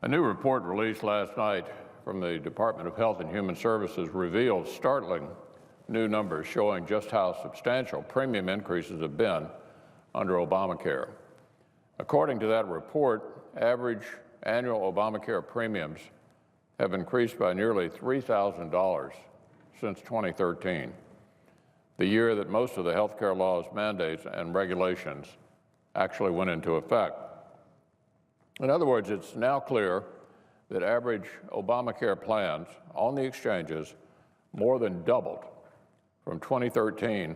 A new report released last night from the Department of Health and Human Services revealed startling new numbers showing just how substantial premium increases have been under Obamacare. According to that report, average annual Obamacare premiums have increased by nearly $3,000 since 2013, the year that most of the health care laws, mandates, and regulations actually went into effect. In other words, it's now clear that average Obamacare plans on the exchanges more than doubled from 2013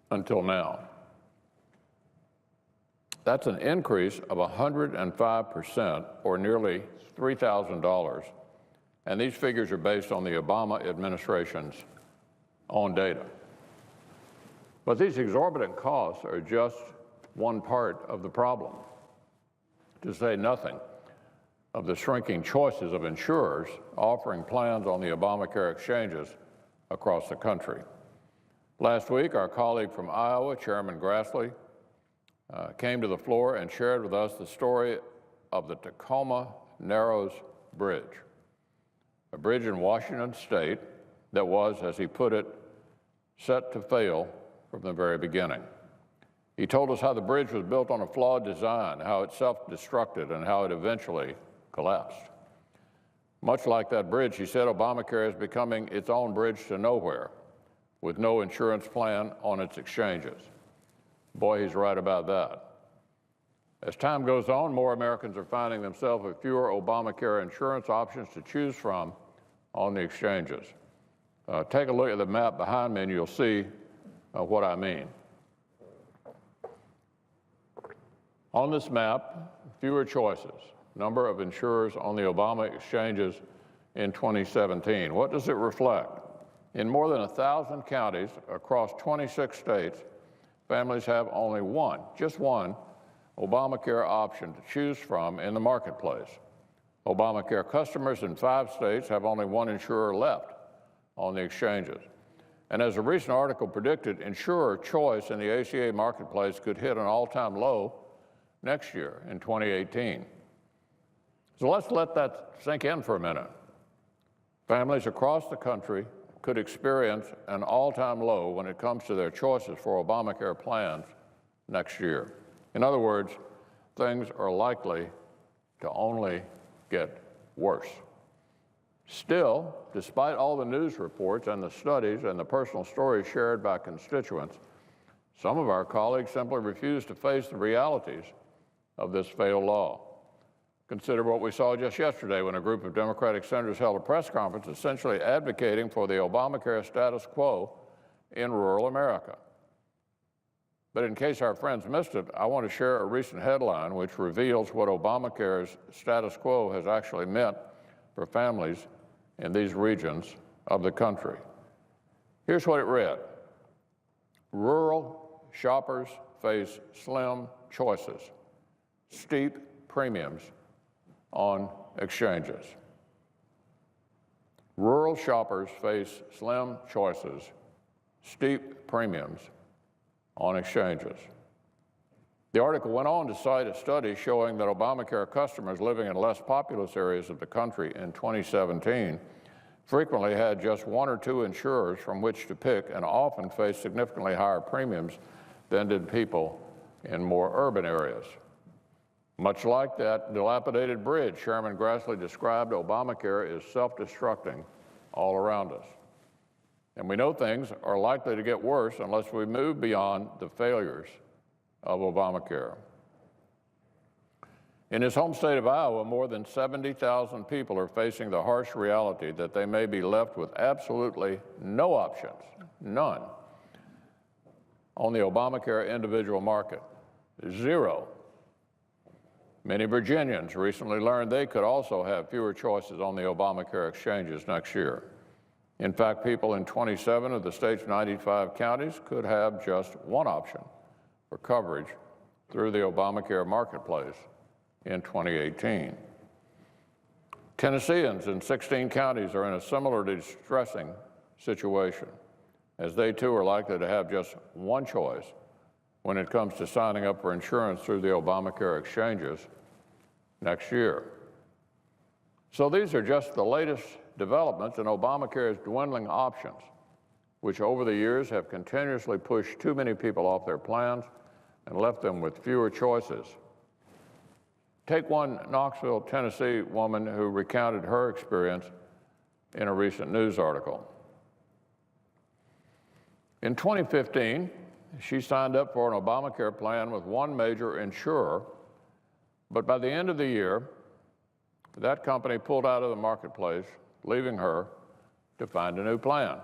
until now. That's an increase of 105%, or nearly $3,000, and these figures are based on the Obama administration's own data. But these exorbitant costs are just one part of the problem, to say nothing of the shrinking choices of insurers offering plans on the Obamacare exchanges across the country. Last week, our colleague from Iowa, Chairman Grassley, came to the floor and shared with us the story of the Tacoma Narrows Bridge, a bridge in Washington State that was, as he put it, set to fail from the very beginning. He told us how the bridge was built on a flawed design, how it self-destructed, and how it eventually collapsed. Much like that bridge, he said Obamacare is becoming its own bridge to nowhere, with no insurance plan on its exchanges. Boy, he's right about that. As time goes on, more Americans are finding themselves with fewer Obamacare insurance options to choose from on the exchanges. Take a look at the map behind me and you'll see what I mean. On this map, fewer choices, number of insurers on the Obama exchanges in 2017. What does it reflect? In more than 1,000 counties across 26 states, families have only one, just one, Obamacare option to choose from in the marketplace. Obamacare customers in 5 states have only one insurer left on the exchanges. And as a recent article predicted, insurer choice in the ACA marketplace could hit an all-time low next year in 2018. So let's let that sink in for a minute. Families across the country could experience an all-time low when it comes to their choices for Obamacare plans next year. In other words, things are likely to only get worse. Still, despite all the news reports and the studies and the personal stories shared by constituents, some of our colleagues simply refuse to face the realities of this failed law. Consider what we saw just yesterday when a group of Democratic senators held a press conference essentially advocating for the Obamacare status quo in rural America. But in case our friends missed it, I want to share a recent headline which reveals what Obamacare's status quo has actually meant for families in these regions of the country. Here's what it read. Rural shoppers face slim choices, steep premiums on exchanges. Rural shoppers face slim choices, steep premiums on exchanges. The article went on to cite a study showing that Obamacare customers living in less populous areas of the country in 2017 frequently had just 1 or 2 insurers from which to pick and often faced significantly higher premiums than did people in more urban areas. Much like that dilapidated bridge Chairman Grassley described, Obamacare is self-destructing all around us. And we know things are likely to get worse unless we move beyond the failures of Obamacare. In his home state of Iowa, more than 70,000 people are facing the harsh reality that they may be left with absolutely no options, none, on the Obamacare individual market, 0. Many Virginians recently learned they could also have fewer choices on the Obamacare exchanges next year. In fact, people in 27 of the state's 95 counties could have just one option for coverage through the Obamacare marketplace in 2018. Tennesseans in 16 counties are in a similarly distressing situation, as they too are likely to have just one choice when it comes to signing up for insurance through the Obamacare exchanges next year. So these are just the latest developments in Obamacare's dwindling options, which over the years have continuously pushed too many people off their plans and left them with fewer choices. Take one Knoxville, Tennessee woman who recounted her experience in a recent news article. In 2015, she signed up for an Obamacare plan with one major insurer, but by the end of the year, that company pulled out of the marketplace, leaving her to find a new plan.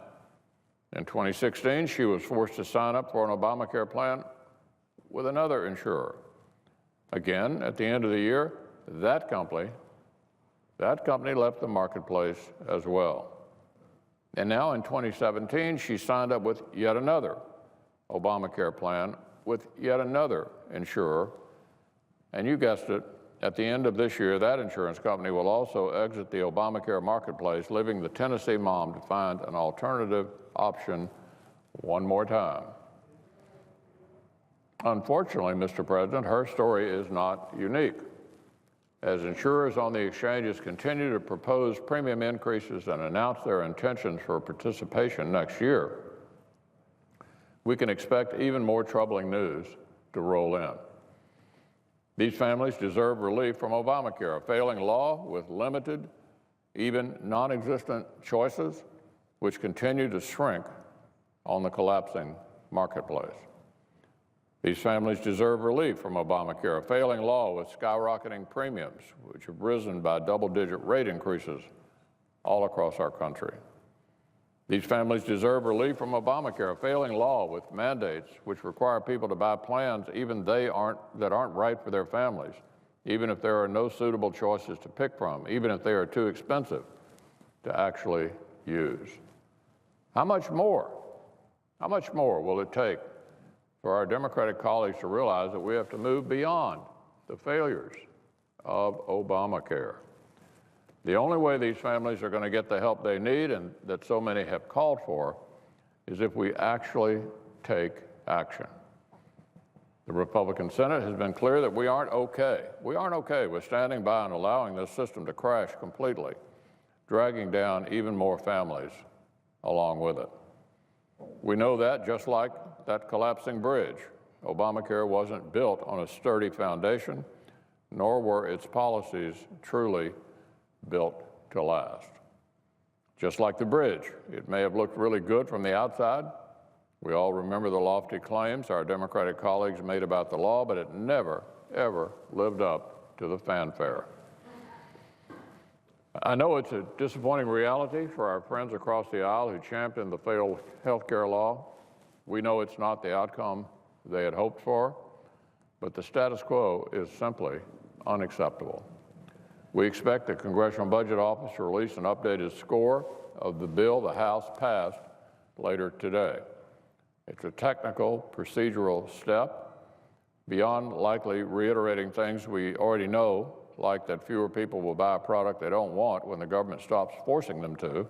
In 2016, she was forced to sign up for an Obamacare plan with another insurer. Again, at the end of the year, that company left the marketplace as well. And now in 2017, she signed up with yet another Obamacare plan with yet another insurer. And you guessed it, at the end of this year, that insurance company will also exit the Obamacare marketplace, leaving the Tennessee mom to find an alternative option one more time. Unfortunately, Mr. President, her story is not unique. As insurers on the exchanges continue to propose premium increases and announce their intentions for participation next year, we can expect even more troubling news to roll in. These families deserve relief from Obamacare, a failing law with limited, even non-existent choices, which continue to shrink on the collapsing marketplace. These families deserve relief from Obamacare, a failing law with skyrocketing premiums, which have risen by double-digit rate increases all across our country. These families deserve relief from Obamacare, a failing law with mandates which require people to buy plans that aren't right for their families, even if there are no suitable choices to pick from, even if they are too expensive to actually use. How much more will it take for our Democratic colleagues to realize that we have to move beyond the failures of Obamacare? The only way these families are going to get the help they need and that so many have called for is if we actually take action. The Republican Senate has been clear that we aren't okay. We aren't okay with standing by and allowing this system to crash completely, dragging down even more families along with it. We know that, just like that collapsing bridge, Obamacare wasn't built on a sturdy foundation, nor were its policies truly built to last. Just like the bridge, it may have looked really good from the outside. We all remember the lofty claims our Democratic colleagues made about the law, but it never, ever lived up to the fanfare. I know it's a disappointing reality for our friends across the aisle who championed the failed health care law. We know it's not the outcome they had hoped for, but the status quo is simply unacceptable. We expect the Congressional Budget Office to release an updated score of the bill the House passed later today. It's a technical, procedural step beyond likely reiterating things we already know, like that fewer people will buy a product they don't want when the government stops forcing them to.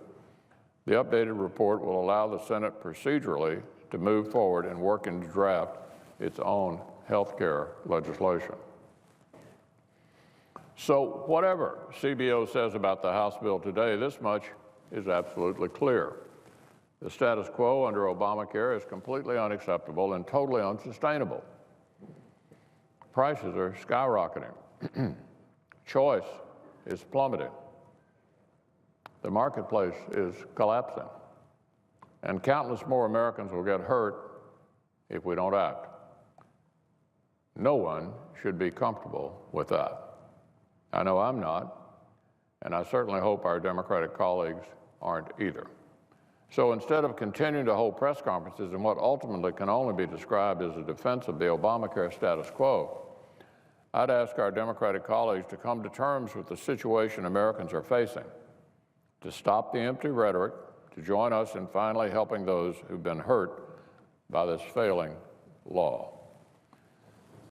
The updated report will allow the Senate procedurally to move forward and work to draft its own health care legislation. So whatever CBO says about the House bill today, this much is absolutely clear. The status quo under Obamacare is completely unacceptable and totally unsustainable. Prices are skyrocketing. Choice is plummeting. The marketplace is collapsing. And countless more Americans will get hurt if we don't act. No one should be comfortable with that. I know I'm not, and I certainly hope our Democratic colleagues aren't either. So instead of continuing to hold press conferences in what ultimately can only be described as a defense of the Obamacare status quo, I'd ask our Democratic colleagues to come to terms with the situation Americans are facing, to stop the empty rhetoric, to join us in finally helping those who've been hurt by this failing law.